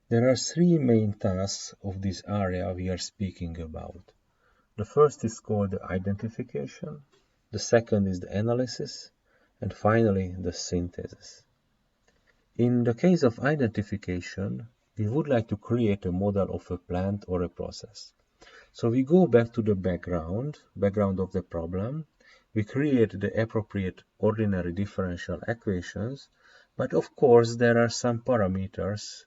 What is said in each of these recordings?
There are three main tasks of this area we are speaking about. The first is called the identification, the second is the analysis, and finally the synthesis. In the case of identification, we would like to create a model of a plant or a process. So we go back to the background of the problem. We create the appropriate ordinary differential equations, but of course there are some parameters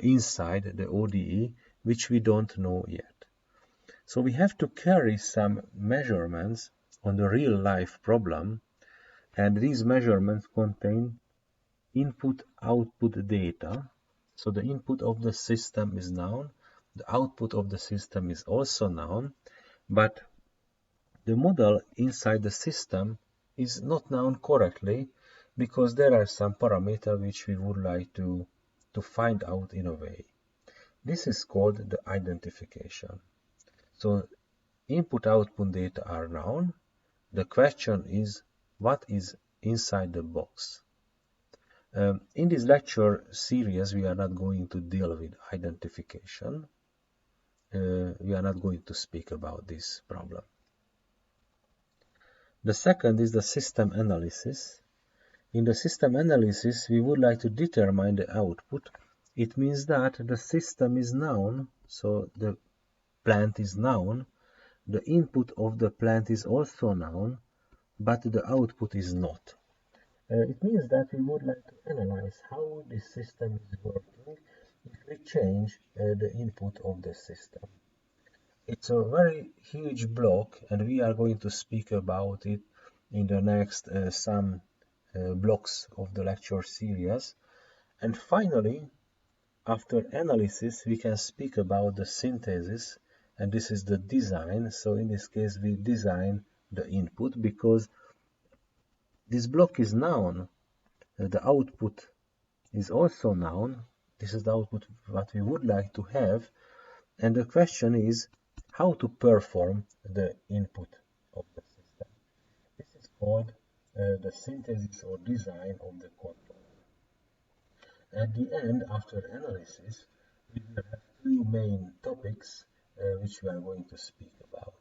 inside the ODE which we don't know yet. So we have to carry some measurements on the real life problem, and these measurements contain input-output data. So the input of the system is known, the output of the system is also known, but the model inside the system is not known correctly because there are some parameters which we would like to find out in a way. This is called the identification. So input-output data are known. The question is, what is inside the box? In this lecture series, we are not going to deal with identification. We are not going to speak about this problem. The second is the system analysis. In the system analysis, we would like to determine the output. It means that the system is known, so the plant is known, the input of the plant is also known, but the output is not. It means that we would like to analyze how this system is working if we change the input of the system. It's a very huge block, and we are going to speak about it in the next some blocks of the lecture series. And finally, after analysis, we can speak about the synthesis, and this is the design. So in this case, we design the input because this block is known. The output is also known. This is the output what we would like to have. And the question is how to perform the input of the system. This is called the synthesis or design of the controller. At the end, after analysis, we will have two main topics which we are going to speak about.